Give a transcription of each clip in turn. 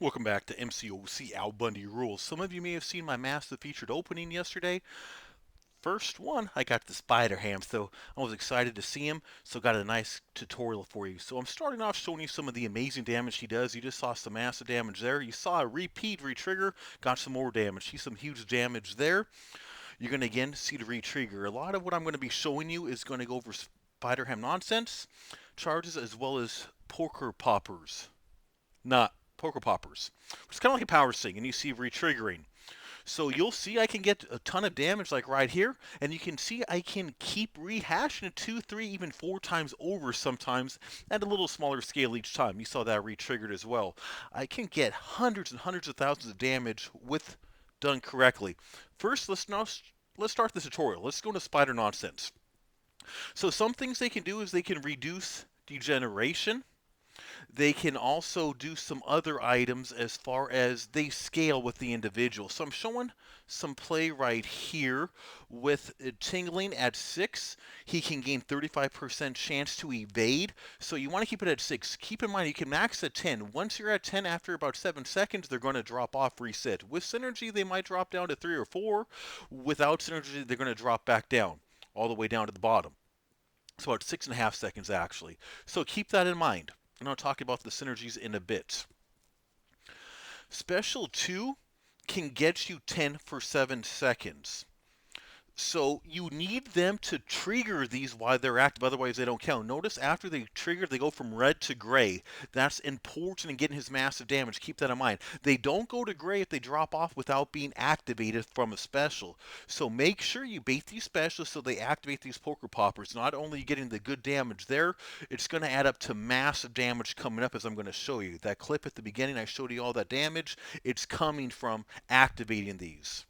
Welcome back to MCOC AlBundyRules. Some of you may have seen my massive featured opening yesterday. First one, I got the SPIDERHAM, so I was excited to see him, so got a nice tutorial for you. So I'm starting off showing you some of the amazing damage he does. You just saw some massive damage there. You saw a repeat retrigger, got some more damage. See some huge damage there. You're going to again see the retrigger. A lot of what I'm going to be showing you is going to go over SPIDERHAM nonsense, charges, as well as poker poppers. Not poker poppers. It's kind of like a power sting, and you see retriggering. So you'll see I can get a ton of damage like right here, and you can see I can keep rehashing it 2, 3, even 4 times over sometimes at a little smaller scale each time. You saw that retriggered as well. I can get hundreds and hundreds of thousands of damage with done correctly. First, let's start the tutorial. Let's go into spider nonsense. So some things they can do is they can reduce degeneration. They can also do some other items as far as they scale with the individual. So I'm showing some play right here with tingling at 6. He can gain 35% chance to evade. So you want to keep it at 6. Keep in mind you can max at 10. Once you're at 10 after about 7 seconds, they're going to drop off reset. With synergy, they might drop down to 3 or 4. Without synergy, they're going to drop back down all the way down to the bottom. So about 6.5 seconds actually. So keep that in mind. And I'll talk about the synergies in a bit. Special 2 can get you 10 for 7 seconds. So you need them to trigger these while they're active, otherwise they don't count. Notice after they trigger, they go from red to gray. That's important in getting his massive damage. Keep that in mind. They don't go to gray if they drop off without being activated from a special. So make sure you bait these specials so they activate these poker poppers. Not only are you getting the good damage there, it's going to add up to massive damage coming up as I'm going to show you. That clip at the beginning, I showed you all that damage. It's coming from activating these.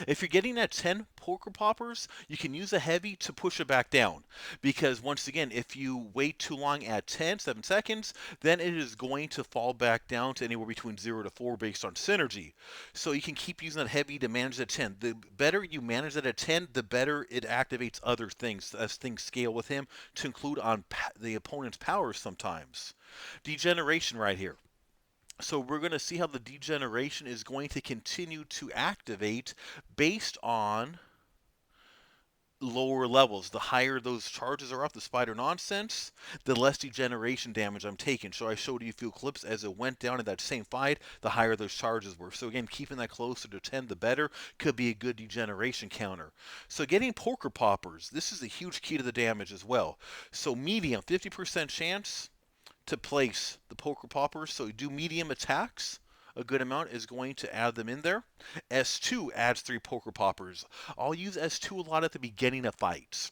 If you're getting at 10 poker poppers, you can use a heavy to push it back down. Because once again, if you wait too long at 10, 7 seconds, then it is going to fall back down to anywhere between 0 to 4 based on synergy. So you can keep using that heavy to manage at 10. The better you manage that at 10, the better it activates other things as things scale with him to include on the opponent's powers sometimes. Degeneration right here. So we're going to see how the degeneration is going to continue to activate based on lower levels. The higher those charges are off the spider nonsense, the less degeneration damage I'm taking. So I showed you a few clips as it went down in that same fight, the higher those charges were. So again, keeping that closer to 10, the better, could be a good degeneration counter. So getting poker poppers, this is a huge key to the damage as well. So medium, 50% chance to place the poker poppers. So you do medium attacks. A good amount is going to add them in there. S2 adds 3 poker poppers. I'll use S2 a lot at the beginning of fights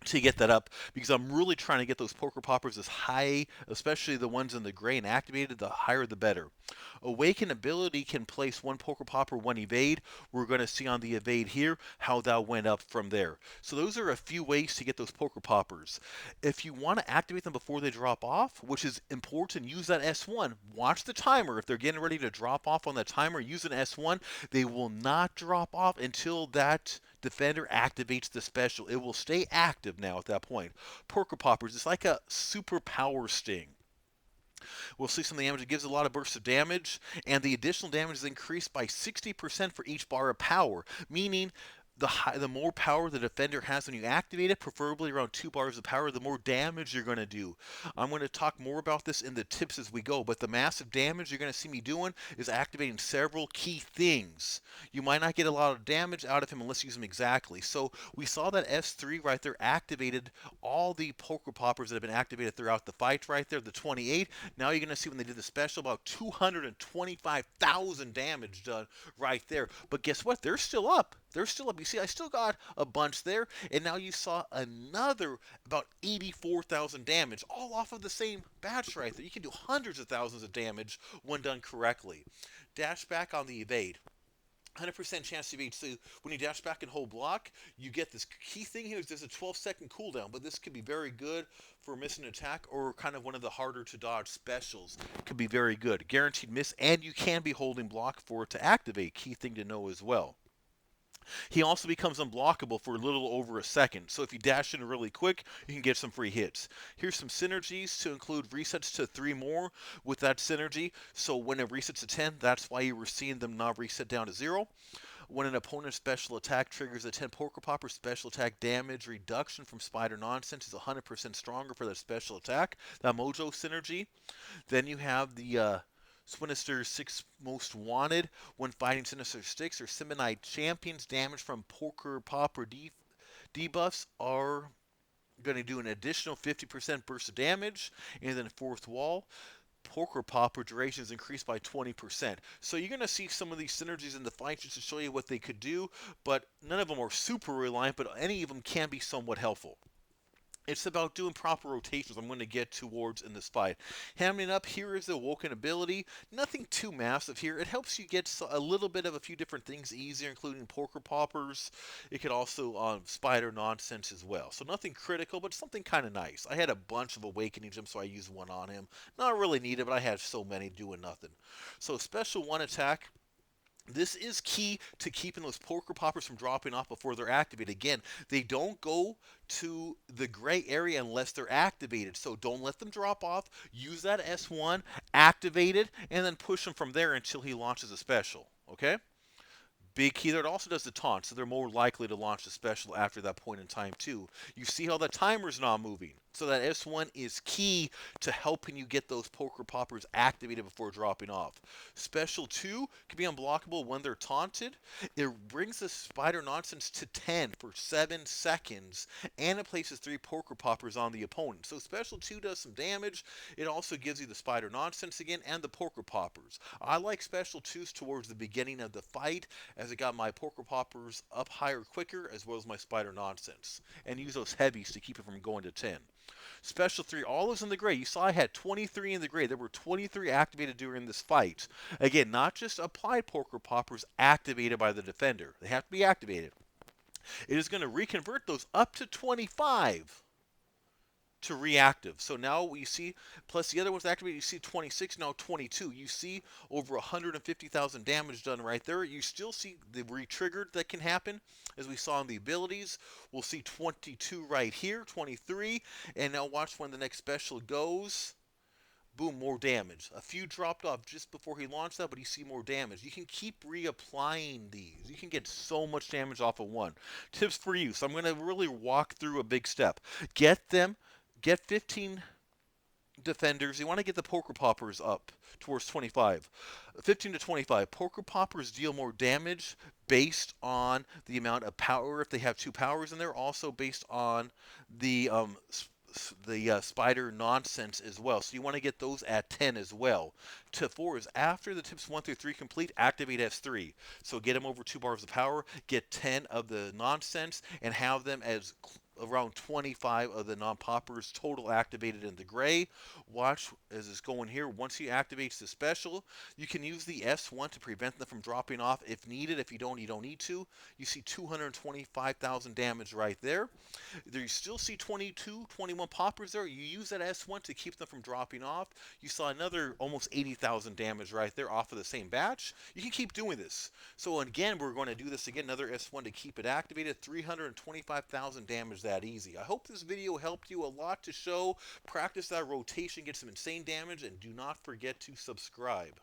to get that up because I'm really trying to get those poker poppers as high, especially the ones in the gray and activated, the higher the better. Awaken ability can place 1 poker popper, 1 evade. We're going to see on the evade here how that went up from there. So those are a few ways to get those poker poppers. If you want to activate them before they drop off, which is important, use that S1. Watch the timer. If they're getting ready to drop off on that timer, use an S1. They will not drop off until that defender activates the special. It will stay active now at that point. Poker poppers, it's like a super power sting. We'll see some of the damage. It gives a lot of bursts of damage, and the additional damage is increased by 60% for each bar of power, meaning the more power the defender has when you activate it, preferably around 2 bars of power, the more damage you're going to do. I'm going to talk more about this in the tips as we go, but the massive damage you're going to see me doing is activating several key things. You might not get a lot of damage out of him unless you use him exactly. So we saw that S3 right there activated all the poker poppers that have been activated throughout the fight right there, the 28. Now you're going to see when they did the special about 225,000 damage done right there. But guess what? They're still up. They're still up. You see, I still got a bunch there, and now you saw another about 84,000 damage, all off of the same batch right there. You can do hundreds of thousands of damage when done correctly. Dash back on the evade. 100% chance to evade. So when you dash back and hold block, you get this key thing here. There's a 12-second cooldown, but this could be very good for missing an attack or kind of one of the harder to dodge specials. It could be very good. Guaranteed miss, and you can be holding block for it to activate. Key thing to know as well. He also becomes unblockable for a little over a second, so if you dash in really quick, you can get some free hits. Here's some synergies to include resets to 3 more with that synergy, so when it resets to 10, that's why you were seeing them not reset down to 0. When an opponent's special attack triggers a 10 Poker Popper, special attack damage reduction from Spider Nonsense is 100% stronger for that special attack, that Mojo synergy. Then you have the Sinister 6 Most Wanted. When fighting Sinister 6 or Simonite champions, damage from Poker Popper debuffs are going to do an additional 50% burst of damage. And then fourth wall, Poker Popper duration is increased by 20%. So you're going to see some of these synergies in the fight just to show you what they could do, but none of them are super reliant, but any of them can be somewhat helpful. It's about doing proper rotations I'm going to get towards in this fight. Hamming up, here is the Awoken ability. Nothing too massive here. It helps you get a little bit of a few different things easier, including Poker Poppers. It could also Spider Nonsense as well. So nothing critical, but something kind of nice. I had a bunch of Awakening Gems, so I used one on him. Not really needed, but I had so many doing nothing. So special 1 attack. This is key to keeping those Poker Poppers from dropping off before they're activated. Again, they don't go to the gray area unless they're activated, so don't let them drop off. Use that S1, activate it, and then push them from there until he launches a special, okay? Big key there. It also does the taunt, so they're more likely to launch the special after that point in time, too. You see how the timer's not moving. So that S1 is key to helping you get those Poker Poppers activated before dropping off. Special 2 can be unblockable when they're taunted. It brings the Spider Nonsense to 10 for 7 seconds, and it places 3 Poker Poppers on the opponent. So Special 2 does some damage. It also gives you the Spider Nonsense again and the Poker Poppers. I like Special 2s towards the beginning of the fight, as it got my Poker Poppers up higher quicker, as well as my Spider Nonsense. And use those heavies to keep it from going to 10. Special 3, all is in the gray. You saw I had 23 in the gray. There were 23 activated during this fight. Again, not just applied Poker Poppers activated by the defender. They have to be activated. It is going to reconvert those up to 25 to reactive. So now we see, plus the other ones activated, you see 26, now 22. You see over 150,000 damage done right there. You still see the re-triggered that can happen, as we saw in the abilities. We'll see 22 right here, 23, and now watch when the next special goes. Boom, more damage. A few dropped off just before he launched that, but you see more damage. You can keep reapplying these. You can get so much damage off of one. Tips for you. So I'm going to really walk through a big step. Get 15 defenders. You want to get the Poker Poppers up towards 25. 15 to 25. Poker Poppers deal more damage based on the amount of power, if they have 2 powers in there. Also based on the Spider Nonsense as well. So you want to get those at 10 as well. Tip 4 is after the tips 1 through 3 complete, activate S3. So get them over 2 bars of power, get 10 of the Nonsense, and have them as around 25 of the non-poppers total activated in the gray. Watch as it's going here. Once he activates the special, you can use the S1 to prevent them from dropping off if needed. If you don't need to. You see 225,000 damage right there. There you still see 22, 21 poppers there. You use that S1 to keep them from dropping off. You saw another almost 80,000 damage right there off of the same batch. You can keep doing this. So again, we're going to do this again, another S1 to keep it activated. 325,000 damage that easy. I hope this video helped you a lot to show. Practice that rotation, get some insane damage, and do not forget to subscribe.